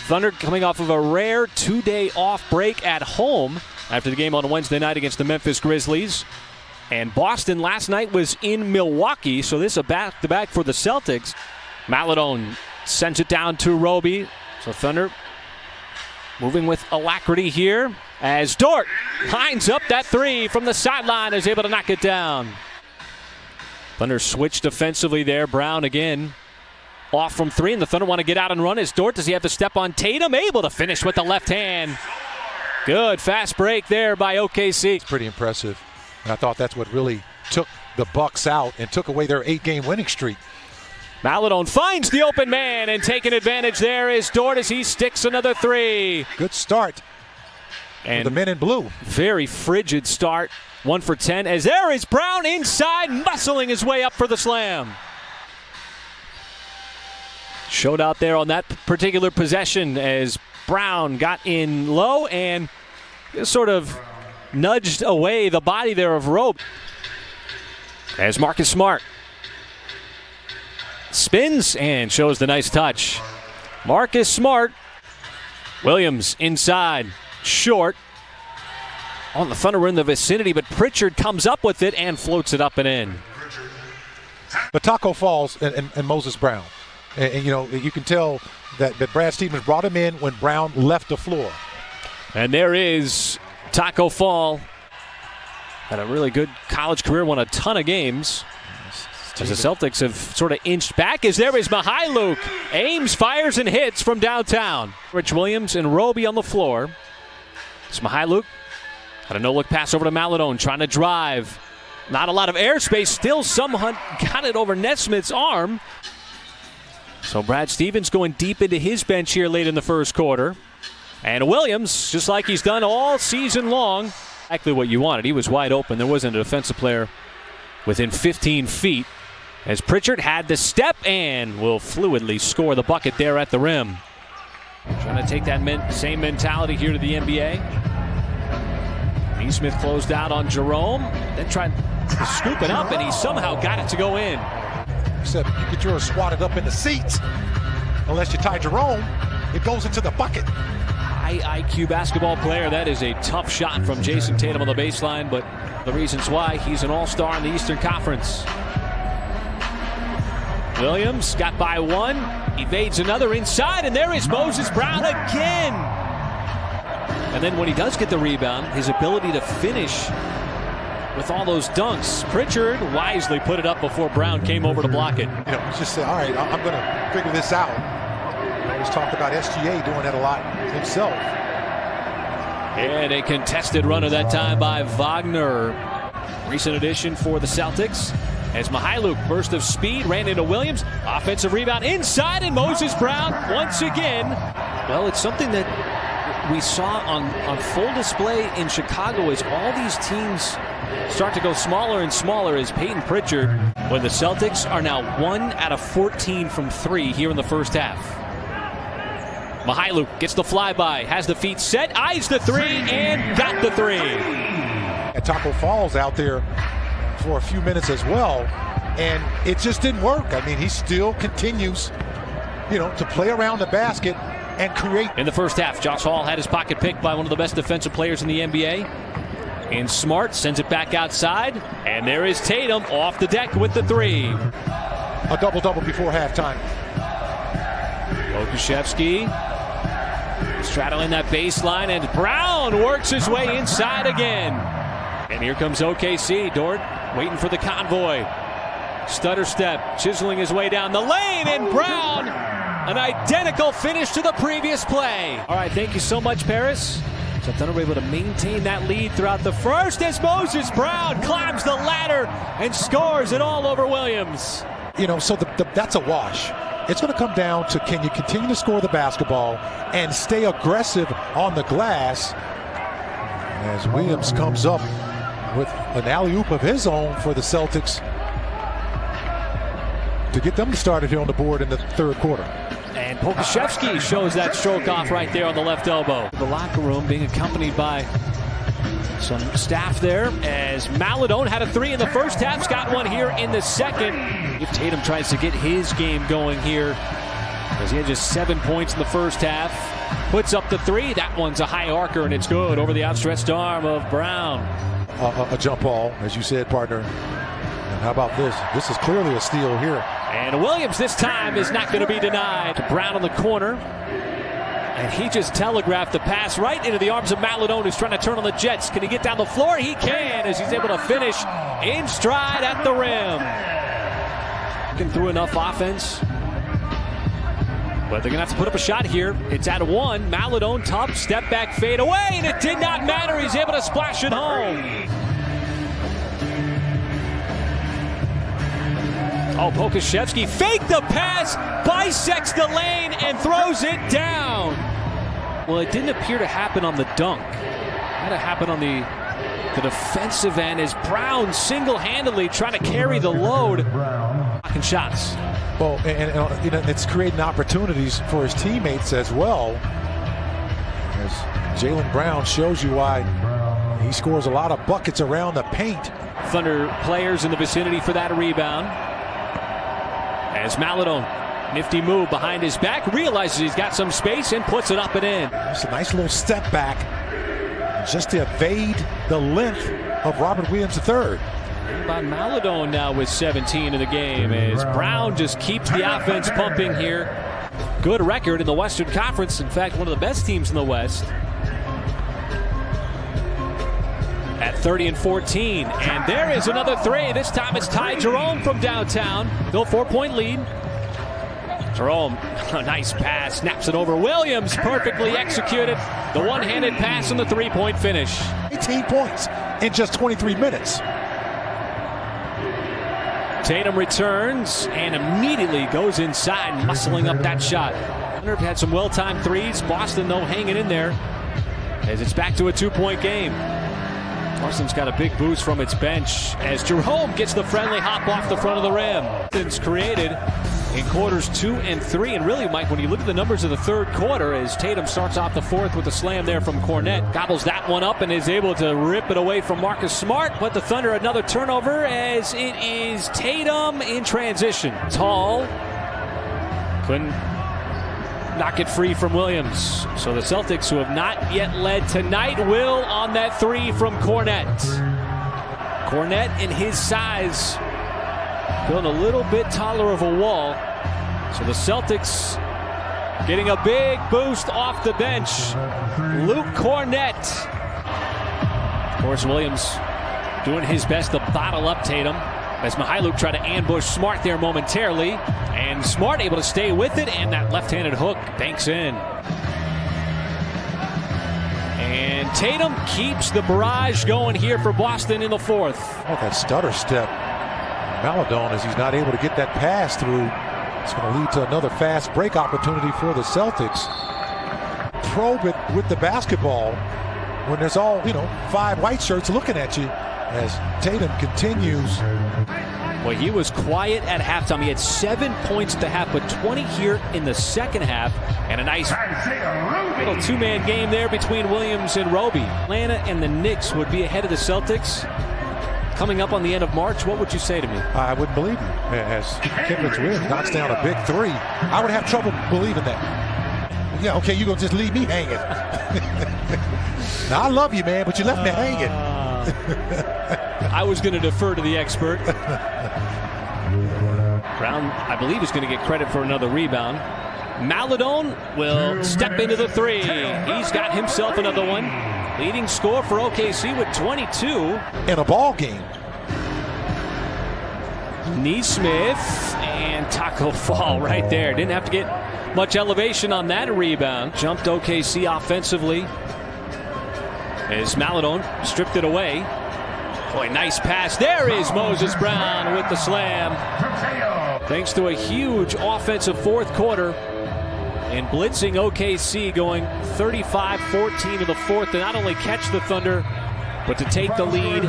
Thunder coming off of a rare 2-day off break at home after the game on Wednesday night against the Memphis Grizzlies. And Boston last night was in Milwaukee, so this is a back-to-back for the Celtics. Maladone sends it down to Roby. So Thunder moving with alacrity here as Dort lines up that three from the sideline, is able to knock it down. Thunder switched defensively there. Brown again off from three, and the Thunder want to get out and run as Dort. Does he have to step on Tatum? Able to finish with the left hand. Good fast break there by OKC. It's pretty impressive. And I thought that's what really took the Bucks out and took away their 8-game winning streak. Maladone finds the open man, and taking advantage there is Dort as he sticks another three. Good start and for the men in blue. Very frigid start. 1 for 10 as there is Brown inside, muscling his way up for the slam. Showed out there on that particular possession as Brown got in low and sort of nudged away the body there of Robe. As Marcus Smart spins and shows the nice touch. Marcus Smart. Williams inside, short. On the Thunder were in the vicinity, but Pritchard comes up with it and floats it up and in. But Taco Falls and Moses Brown. And you know, you can tell that Brad Stevens brought him in when Brown left the floor. And there is Taco Fall. Had a really good college career, won a ton of games. As the Celtics have sort of inched back, as there is Mihailuk. Aims, fires, and hits from downtown. Rich Williams and Roby on the floor. It's Mihailuk. Had a no-look pass over to Maladone, trying to drive. Not a lot of airspace. Still someone got it over Nesmith's arm. So Brad Stevens going deep into his bench here late in the first quarter. And Williams, just like he's done all season long, exactly what you wanted. He was wide open. There wasn't a defensive player within 15 feet. As Pritchard had the step and will fluidly score the bucket there at the rim. Trying to take that same mentality here to the NBA. Nesmith closed out on Jerome, then tried to scoop it up, and he somehow got it to go in. Except you get yours swatted up in the seats. Unless you tie Jerome, it goes into the bucket. High IQ basketball player. That is a tough shot from Jason Tatum on the baseline, but the reasons why he's an all-star in the Eastern Conference. Williams got by one, evades another inside, and there is Moses Brown again. And then when he does get the rebound, his ability to finish with all those dunks. Pritchard wisely put it up before Brown came over to block it. You know, just say, all right, I'm going to figure this out. I always talk about SGA doing that a lot himself. And a contested run at that time by Wagner. Recent addition for the Celtics. As Mihailuk, burst of speed, ran into Williams. Offensive rebound inside, and Moses Brown once again. Well, it's something that we saw on full display in Chicago as all these teams start to go smaller and smaller as Peyton Pritchard, when the Celtics are now 1 out of 14 from 3 here in the first half. Mihailuk gets the flyby, has the feet set, eyes the three, and got the three. And Taco Falls out there for a few minutes as well, and it just didn't work. I mean, he still continues, you know, to play around the basket and create. In the first half, Josh Hall had his pocket picked by one of the best defensive players in the NBA. And Smart sends it back outside, and there is Tatum off the deck with the three. A double-double before halftime. Pokusevski straddling that baseline, and Brown works his way inside again. And here comes OKC. Dort waiting for the convoy. Stutter step, chiseling his way down the lane, and Brown, an identical finish to the previous play. All right, thank you so much, Paris. So Thunder were able to maintain that lead throughout the first as Moses Brown climbs the ladder and scores it all over Williams. You know, so that's a wash. It's going to come down to, can you continue to score the basketball and stay aggressive on the glass, as Williams comes up with an alley-oop of his own for the Celtics to get them started here on the board in the third quarter. And Pokusevski shows that stroke off right there on the left elbow. The locker room being accompanied by some staff there, as Maladone had a three in the first half, got one here in the second. If Tatum tries to get his game going here, as he had just 7 points in the first half. puts up the three. That one's a high arcer, and it's good over the outstretched arm of Brown. A jump ball, as you said, partner. And how about this? This is clearly a steal here. And Williams this time is not going to be denied. To Brown on the corner. And he just telegraphed the pass right into the arms of Maladone, who's trying to turn on the Jets. Can he get down the floor? He can, as he's able to finish in stride at the rim. Looking through enough offense. But they're going to have to put up a shot here. It's at one. Maladone, tough step back fade away, and it did not matter. He's able to splash it home. Oh, Pokashevsky faked the pass, bisects the lane, and throws it down. Well, it didn't appear to happen on the dunk. It had to happen on the defensive end as Brown single-handedly trying to carry the load. Blocking shots. Well, and you know, it's creating opportunities for his teammates as well. As Jaylen Brown shows you why he scores a lot of buckets around the paint. Thunder players in the vicinity for that rebound. As Maladone, nifty move behind his back, realizes he's got some space and puts it up and in. It's a nice little step back just to evade the length of Robert Williams III. About Maladone now with 17 in the game as Brown just keeps the offense pumping here. Good record in the Western Conference. In fact, one of the best teams in the West. At 30-14, and there is another three. This time it's Ty Jerome from downtown. Still 4-point lead. Jerome, a nice pass, snaps it over. Williams, perfectly executed. The one-handed pass and the three-point finish. 18 points in just 23 minutes. Tatum returns and immediately goes inside, muscling up that shot. Thunder have had some well-timed threes. Boston, though, hanging in there as it's back to a two-point game. Boston's got a big boost from its bench as Jerome gets the friendly hop off the front of the rim. It's created in quarters 2 and 3. And really, Mike, when you look at the numbers of the third quarter, as Tatum starts off the fourth with a slam there from Cornette, gobbles that one up and is able to rip it away from Marcus Smart. But the Thunder another turnover as it is Tatum in transition. Tall. Couldn't knock it free from Williams. So the Celtics, who have not yet led tonight, will on that three from Cornette. Cornette in his size, building a little bit taller of a wall. So the Celtics getting a big boost off the bench. Luke Cornette. Of course, Williams doing his best to bottle up Tatum as Mihailuk tried to ambush Smart there momentarily. And Smart able to stay with it, and that left-handed hook banks in. And Tatum keeps the barrage going here for Boston in the fourth. Oh, that stutter step. Maladone, as he's not able to get that pass through, it's going to lead to another fast break opportunity for the Celtics. Probe it with the basketball when there's all, 5 white shirts looking at you as Tatum continues. Well, he was quiet at halftime. He had 7 points at the half, but 20 here in the second half. And a nice little two-man game there between Williams and Roby. Atlanta and the Knicks would be ahead of the Celtics coming up on the end of March. What would you say to me? I wouldn't believe you. As Kiplin's Williams knocks down a big three, I would have trouble believing that. Yeah, okay, you're going to just leave me hanging. Now, I love you, man, but you left me hanging. I was going to defer to the expert. Brown, I believe, is going to get credit for another rebound. Maladone will step into the three. He's got himself another one. Leading score for OKC with 22. In a ball game. Neesmith and Taco Fall right there. Didn't have to get much elevation on that rebound. Jumped OKC offensively as Maladone stripped it away. Boy, nice pass. There is Moses Brown with the slam. Thanks to a huge offensive fourth quarter and blitzing OKC, going 35-14 in the fourth to not only catch the Thunder, but to take the lead